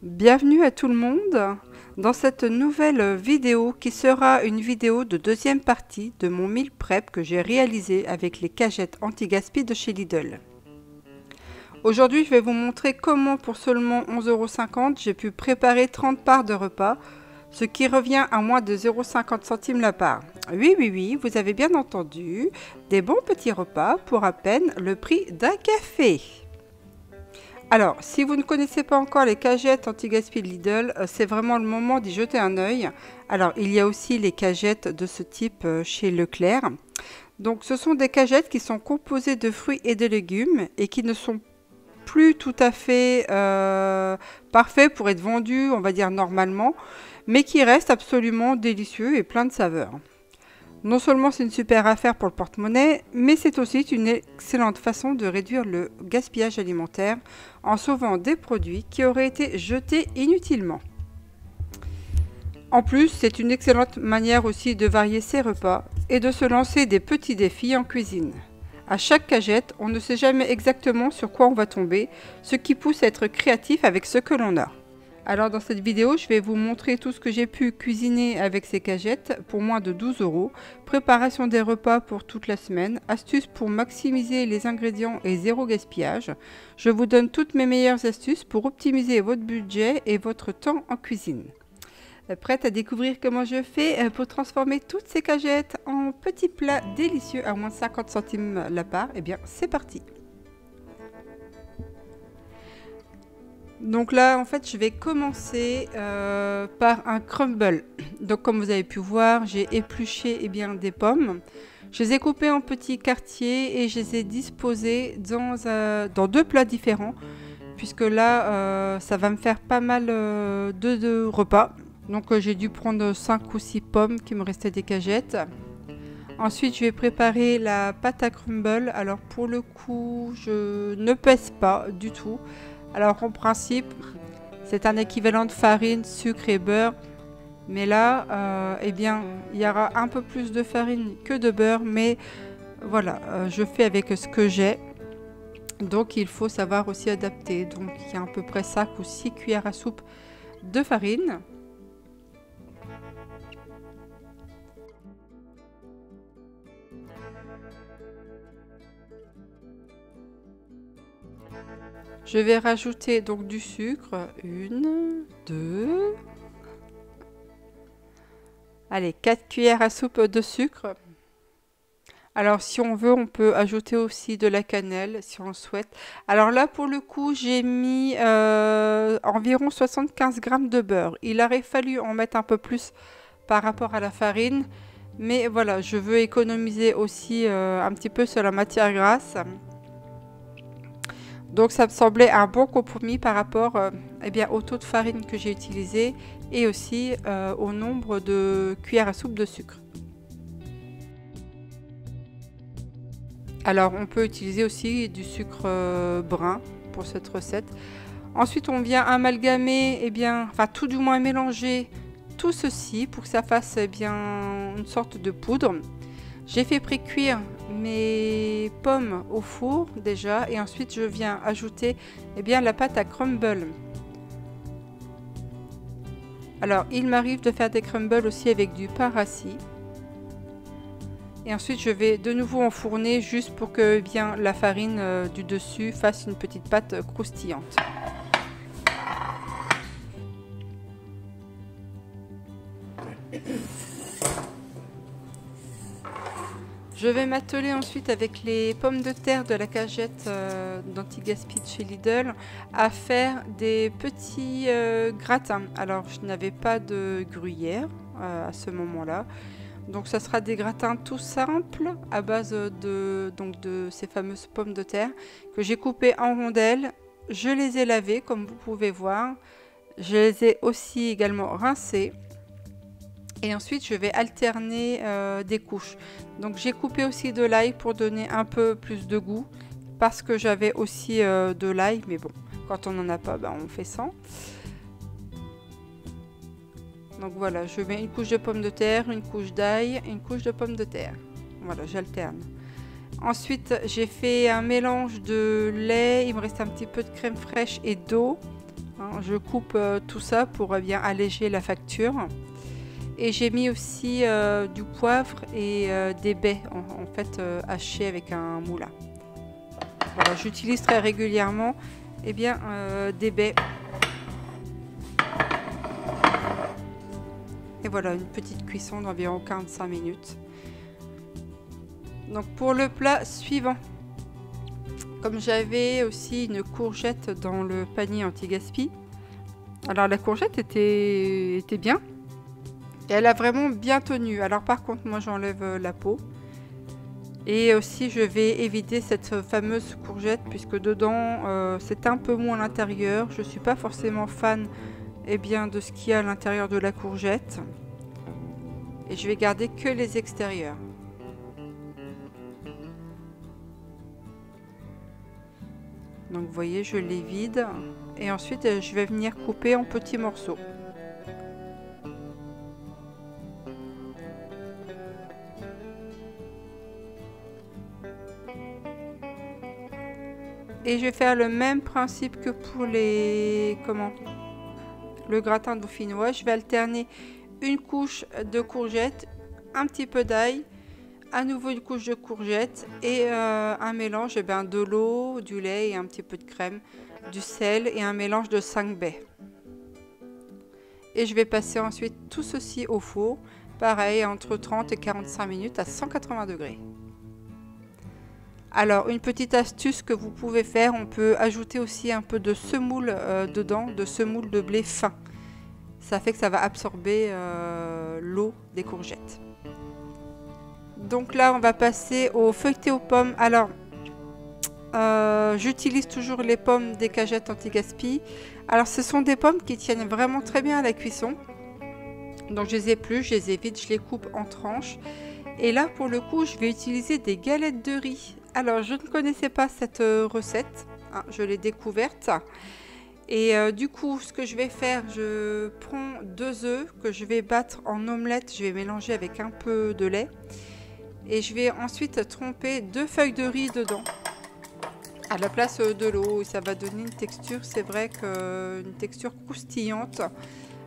Bienvenue à tout le monde dans cette nouvelle vidéo qui sera une vidéo de deuxième partie de mon meal prep que j'ai réalisé avec les cagettes anti-gaspi de chez Lidl. Aujourd'hui, je vais vous montrer comment pour seulement 11,50 € j'ai pu préparer 30 parts de repas, ce qui revient à moins de 0,50 centimes la part. Oui, vous avez bien entendu, des bons petits repas pour à peine le prix d'un café. Alors, si vous ne connaissez pas encore les cagettes anti-gaspi de Lidl, c'est vraiment le moment d'y jeter un œil. Alors, il y a aussi les cagettes de ce type chez Leclerc. Donc, ce sont des cagettes qui sont composées de fruits et de légumes et qui ne sont plus tout à fait parfaits pour être vendus, on va dire normalement, mais qui restent absolument délicieux et plein de saveurs. Non seulement c'est une super affaire pour le porte-monnaie, mais c'est aussi une excellente façon de réduire le gaspillage alimentaire en sauvant des produits qui auraient été jetés inutilement. En plus, c'est une excellente manière aussi de varier ses repas et de se lancer des petits défis en cuisine. À chaque cagette, on ne sait jamais exactement sur quoi on va tomber, ce qui pousse à être créatif avec ce que l'on a. Alors dans cette vidéo, je vais vous montrer tout ce que j'ai pu cuisiner avec ces cagettes pour moins de 12 €, préparation des repas pour toute la semaine, astuces pour maximiser les ingrédients et zéro gaspillage. Je vous donne toutes mes meilleures astuces pour optimiser votre budget et votre temps en cuisine. Prête à découvrir comment je fais pour transformer toutes ces cagettes en petits plats délicieux à moins de 50 centimes la part? Eh bien, c'est parti! Donc là, en fait, je vais commencer par un crumble. Donc comme vous avez pu voir, j'ai épluché des pommes. Je les ai coupées en petits quartiers et je les ai disposées dans deux plats différents. Puisque là, ça va me faire pas mal de repas. Donc j'ai dû prendre 5 ou 6 pommes qui me restaient des cagettes. Ensuite, je vais préparer la pâte à crumble. Alors pour le coup, je ne pèse pas du tout. Alors en principe, c'est un équivalent de farine, sucre et beurre. Mais là, il y aura un peu plus de farine que de beurre. Mais voilà, je fais avec ce que j'ai. Donc il faut savoir aussi adapter. Donc il y a à peu près 5 ou 6 cuillères à soupe de farine. Je vais rajouter donc du sucre, 1, 2, allez, 4 cuillères à soupe de sucre. Alors si on veut, on peut ajouter aussi de la cannelle si on le souhaite. Alors là pour le coup, j'ai mis environ 75 g de beurre. Il aurait fallu en mettre un peu plus par rapport à la farine. Mais voilà, je veux économiser aussi un petit peu sur la matière grasse. Donc ça me semblait un bon compromis par rapport au taux de farine que j'ai utilisé et aussi au nombre de cuillères à soupe de sucre. Alors on peut utiliser aussi du sucre brun pour cette recette. Ensuite on vient amalgamer, tout du moins mélanger tout ceci pour que ça fasse une sorte de poudre. J'ai fait pré-cuire mes pommes au four déjà et ensuite je viens ajouter la pâte à crumble. Alors il m'arrive de faire des crumbles aussi avec du pain rassis. Et ensuite je vais de nouveau enfourner juste pour que la farine du dessus fasse une petite pâte croustillante. Je vais m'atteler ensuite avec les pommes de terre de la cagette d'anti-gaspi de chez Lidl à faire des petits gratins. Alors je n'avais pas de gruyère à ce moment-là. Donc ça sera des gratins tout simples à base de ces fameuses pommes de terre que j'ai coupées en rondelles. Je les ai lavées comme vous pouvez voir. Je les ai aussi également rincées. Et ensuite, je vais alterner des couches. Donc, j'ai coupé aussi de l'ail pour donner un peu plus de goût. Parce que j'avais aussi de l'ail. Mais bon, quand on n'en a pas, on fait sans. Donc voilà, je mets une couche de pommes de terre, une couche d'ail, une couche de pommes de terre. Voilà, j'alterne. Ensuite, j'ai fait un mélange de lait. Il me reste un petit peu de crème fraîche et d'eau. hein. Je coupe tout ça pour bien alléger la facture. Et j'ai mis aussi du poivre et des baies en fait hachées avec un moulin. Voilà, j'utilise très régulièrement des baies. Et voilà, une petite cuisson d'environ 45 minutes. Donc pour le plat suivant, comme j'avais aussi une courgette dans le panier anti-gaspi, alors la courgette était bien. Et elle a vraiment bien tenu. Alors par contre, moi j'enlève la peau. Et aussi je vais éviter cette fameuse courgette puisque dedans c'est un peu moins à l'intérieur. Je ne suis pas forcément fan de ce qu'il y a à l'intérieur de la courgette. Et je vais garder que les extérieurs. Donc vous voyez, je les vide. Et ensuite je vais venir couper en petits morceaux. Et je vais faire le même principe que pour le gratin dauphinois. Je vais alterner une couche de courgettes, un petit peu d'ail, à nouveau une couche de courgettes et un mélange de l'eau, du lait et un petit peu de crème, du sel et un mélange de 5 baies. Et je vais passer ensuite tout ceci au four, pareil entre 30 et 45 minutes à 180 degrés. Alors une petite astuce que vous pouvez faire, on peut ajouter aussi un peu de semoule dedans, de semoule de blé fin. Ça fait que ça va absorber l'eau des courgettes. Donc là on va passer au feuilleté aux pommes. Alors j'utilise toujours les pommes des cagettes anti-gaspi. Alors ce sont des pommes qui tiennent vraiment très bien à la cuisson. Donc je les épluche, je les évite, je les coupe en tranches. Et là pour le coup je vais utiliser des galettes de riz. Alors je ne connaissais pas cette recette, hein, je l'ai découverte. Et du coup ce que je vais faire, je prends 2 œufs que je vais battre en omelette, je vais mélanger avec un peu de lait. Et je vais ensuite tremper 2 feuilles de riz dedans, à la place de l'eau. Ça va donner une texture, c'est vrai une texture croustillante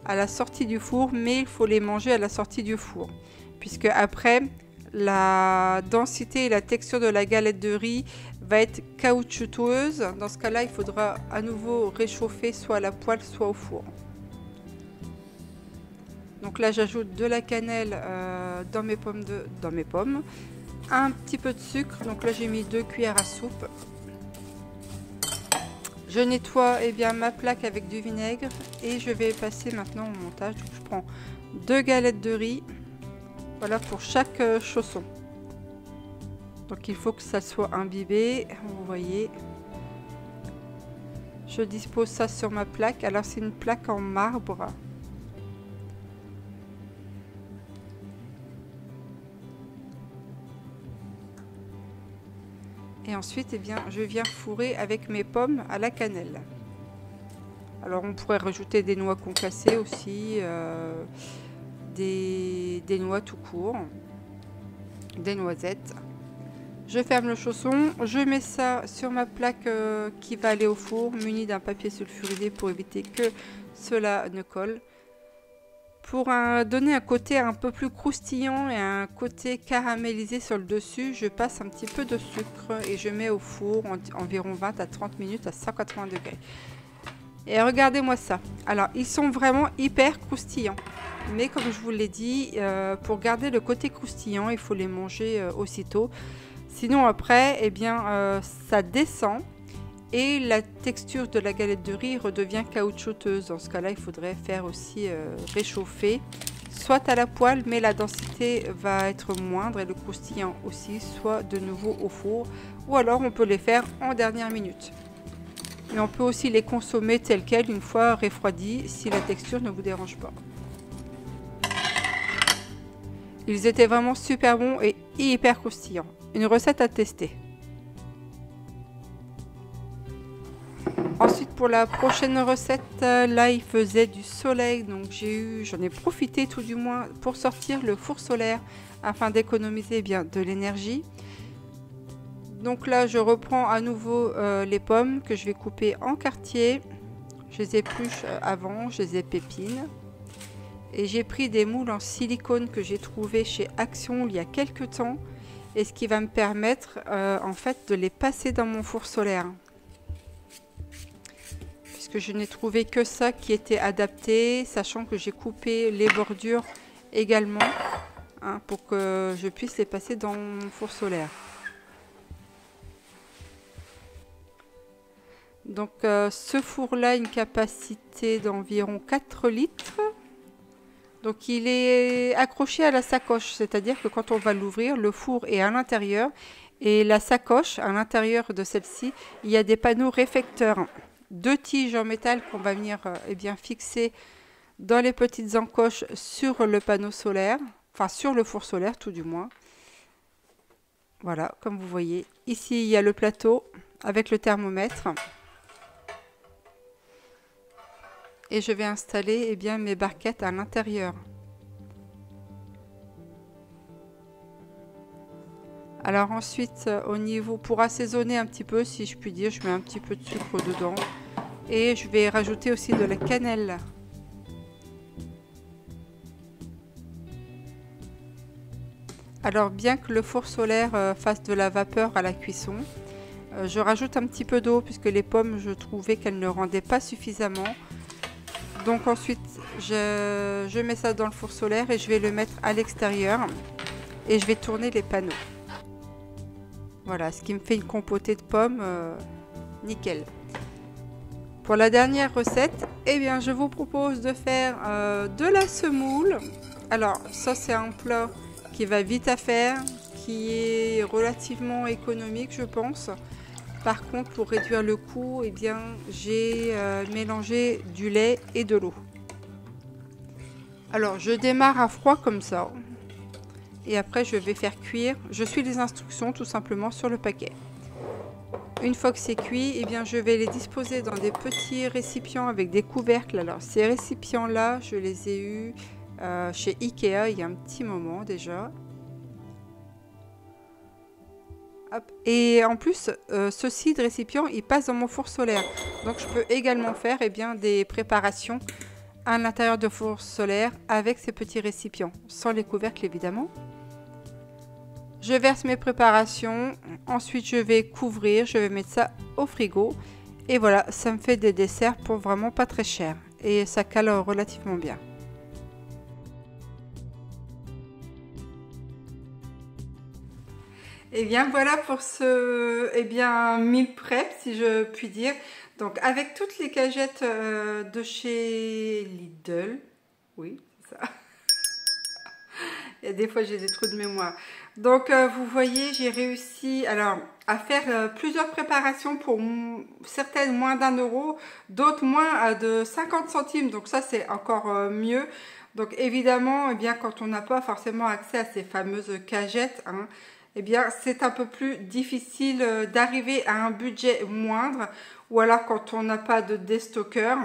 à la sortie du four, mais il faut les manger à la sortie du four. Puisque après, la densité et la texture de la galette de riz va être caoutchouteuse. Dans ce cas-là, il faudra à nouveau réchauffer soit à la poêle, soit au four. Donc là, j'ajoute de la cannelle dans mes pommes, un petit peu de sucre. Donc là, j'ai mis 2 cuillères à soupe. Je nettoie ma plaque avec du vinaigre et je vais passer maintenant au montage. Donc, je prends 2 galettes de riz. Voilà pour chaque chausson. Donc il faut que ça soit imbibé, vous voyez. Je dispose ça sur ma plaque. Alors c'est une plaque en marbre. Et ensuite je viens fourrer avec mes pommes à la cannelle. Alors on pourrait rajouter des noix concassées aussi. Des noix tout court, des noisettes. Je ferme le chausson, je mets ça sur ma plaque qui va aller au four, munie d'un papier sulfurisé pour éviter que cela ne colle. Pour donner un côté un peu plus croustillant et un côté caramélisé sur le dessus, je passe un petit peu de sucre et je mets au four environ 20 à 30 minutes à 180 degrés. Et regardez-moi ça. Alors, ils sont vraiment hyper croustillants. Mais comme je vous l'ai dit, pour garder le côté croustillant, il faut les manger aussitôt. Sinon, après, ça descend et la texture de la galette de riz redevient caoutchouteuse. Dans ce cas-là, il faudrait faire aussi réchauffer, soit à la poêle, mais la densité va être moindre et le croustillant aussi, soit de nouveau au four. Ou alors, on peut les faire en dernière minute. Mais on peut aussi les consommer tels quels une fois refroidis si la texture ne vous dérange pas. Ils étaient vraiment super bons et hyper croustillants. Une recette à tester. Ensuite pour la prochaine recette, là il faisait du soleil. Donc j'en ai profité tout du moins pour sortir le four solaire afin d'économiser de l'énergie. Donc là je reprends à nouveau les pommes que je vais couper en quartiers. Je les épluche avant, je les épépine. Et j'ai pris des moules en silicone que j'ai trouvé chez Action il y a quelques temps. Et ce qui va me permettre en fait de les passer dans mon four solaire. Puisque je n'ai trouvé que ça qui était adapté, sachant que j'ai coupé les bordures également hein, pour que je puisse les passer dans mon four solaire. Donc ce four là a une capacité d'environ 4 litres. Donc il est accroché à la sacoche, c'est-à-dire que quand on va l'ouvrir, le four est à l'intérieur et la sacoche, à l'intérieur de celle-ci, il y a des panneaux réflecteurs. 2 tiges en métal qu'on va venir eh bien, fixer dans les petites encoches sur le panneau solaire, enfin sur le four solaire tout du moins. Voilà, comme vous voyez. Ici, il y a le plateau avec le thermomètre. Et je vais installer eh bien, mes barquettes à l'intérieur. Alors ensuite, au niveau, pour assaisonner un petit peu, si je puis dire, je mets un petit peu de sucre dedans. Et je vais rajouter aussi de la cannelle. Alors bien que le four solaire fasse de la vapeur à la cuisson, je rajoute un petit peu d'eau puisque les pommes, je trouvais qu'elles ne rendaient pas suffisamment. Donc ensuite, je mets ça dans le four solaire et je vais le mettre à l'extérieur et je vais tourner les panneaux. Voilà, ce qui me fait une compotée de pommes nickel. Pour la dernière recette, eh bien, je vous propose de faire de la semoule. Alors, ça c'est un plat qui va vite à faire, qui est relativement économique, je pense. Par contre, pour réduire le coût, eh bien, j'ai mélangé du lait et de l'eau. Alors, je démarre à froid comme ça. Et après, je vais faire cuire. Je suis les instructions tout simplement sur le paquet. Une fois que c'est cuit, eh bien, je vais les disposer dans des petits récipients avec des couvercles. Alors, ces récipients-là, je les ai eus chez Ikea il y a un petit moment déjà. Hop. Et en plus, ceci de récipient, il passe dans mon four solaire. Donc, je peux également faire eh bien, des préparations à l'intérieur de four solaire avec ces petits récipients, sans les couvercles évidemment. Je verse mes préparations, ensuite je vais couvrir, je vais mettre ça au frigo. Et voilà, ça me fait des desserts pour vraiment pas très cher. Et ça cale relativement bien. Et bien voilà pour ce meal prep si je puis dire. Donc avec toutes les cagettes de chez Lidl. Oui, c'est ça. Et des fois j'ai des trous de mémoire. Donc vous voyez, j'ai réussi alors à faire plusieurs préparations pour certaines moins d'1 €, d'autres moins de 50 centimes. Donc ça c'est encore mieux. Donc évidemment, eh bien quand on n'a pas forcément accès à ces fameuses cagettes, hein, eh bien c'est un peu plus difficile d'arriver à un budget moindre, ou alors quand on n'a pas de déstockeur.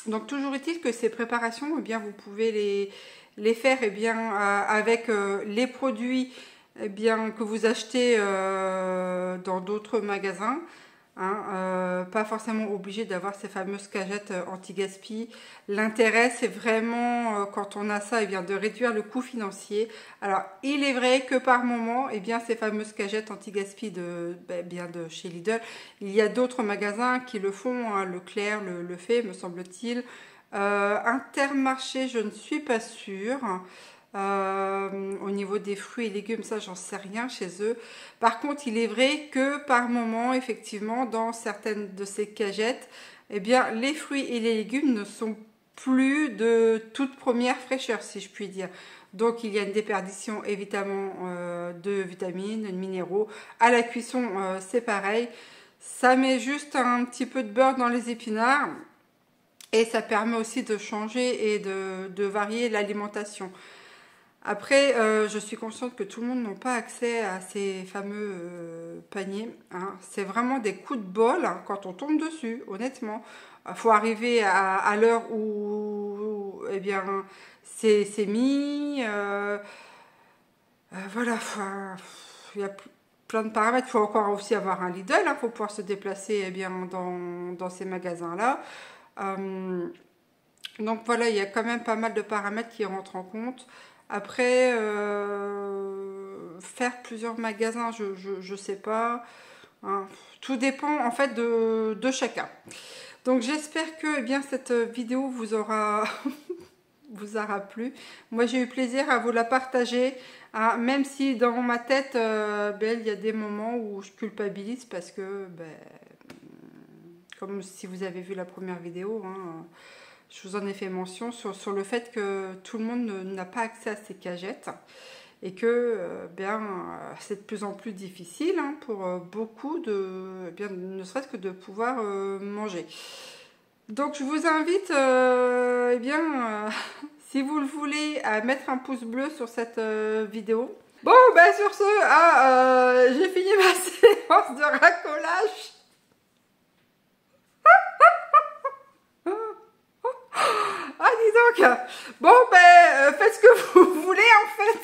Donc toujours est-il que ces préparations, eh bien vous pouvez les faire eh bien, avec les produits eh bien, que vous achetez dans d'autres magasins. Hein, pas forcément obligé d'avoir ces fameuses cagettes anti-gaspi. L'intérêt, c'est vraiment, quand on a ça, eh bien, de réduire le coût financier. Alors, il est vrai que par moment, eh bien, ces fameuses cagettes anti-gaspi de chez Lidl, il y a d'autres magasins qui le font. Hein, Leclerc le fait, me semble-t-il. Intermarché, je ne suis pas sûre. Au niveau des fruits et légumes, ça j'en sais rien chez eux. Par contre, il est vrai que par moment, effectivement, dans certaines de ces cagettes, eh bien, les fruits et les légumes ne sont plus de toute première fraîcheur, si je puis dire. Donc, il y a une déperdition évidemment de vitamines, de minéraux. À la cuisson, c'est pareil. Ça met juste un petit peu de beurre dans les épinards. Et ça permet aussi de changer et de varier l'alimentation. Après, je suis consciente que tout le monde n'a pas accès à ces fameux paniers. Hein. C'est vraiment des coups de bol hein, quand on tombe dessus, honnêtement. Il faut arriver à l'heure où eh bien, c'est mis. Voilà, il y a plein de paramètres. Il faut encore aussi avoir un Lidl. Il faut pouvoir se déplacer eh bien, dans ces magasins-là. Donc voilà, il y a quand même pas mal de paramètres qui rentrent en compte. Après, faire plusieurs magasins, je sais pas. Hein. Tout dépend en fait de chacun. Donc j'espère que eh bien, cette vidéo vous aura, vous aura plu. Moi j'ai eu plaisir à vous la partager. Hein, même si dans ma tête, il y a des moments où je culpabilise parce que, comme si vous avez vu la première vidéo, hein, je vous en ai fait mention sur le fait que tout le monde n'a pas accès à ces cagettes et que c'est de plus en plus difficile hein, pour beaucoup ne serait-ce que de pouvoir manger. Donc je vous invite, si vous le voulez, à mettre un pouce bleu sur cette vidéo. Bon, sur ce, j'ai fini ma séance de racolage. Ah, dis donc. Bon, faites ce que vous voulez, en fait.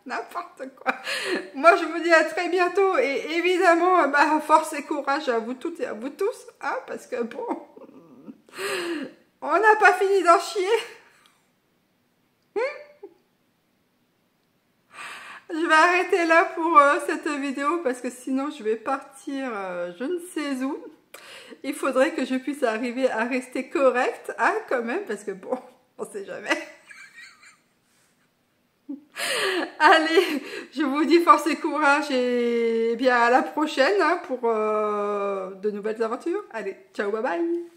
N'importe quoi. Moi, je vous dis à très bientôt. Et évidemment, force et courage à vous toutes et à vous tous. Hein, parce que, bon, on n'a pas fini d'en chier. Je vais arrêter là pour cette vidéo parce que sinon, je vais partir je ne sais où. Il faudrait que je puisse arriver à rester correcte, hein, quand même, parce que bon, on sait jamais. Allez, je vous dis force et courage et bien à la prochaine hein, pour de nouvelles aventures. Allez, ciao, bye bye.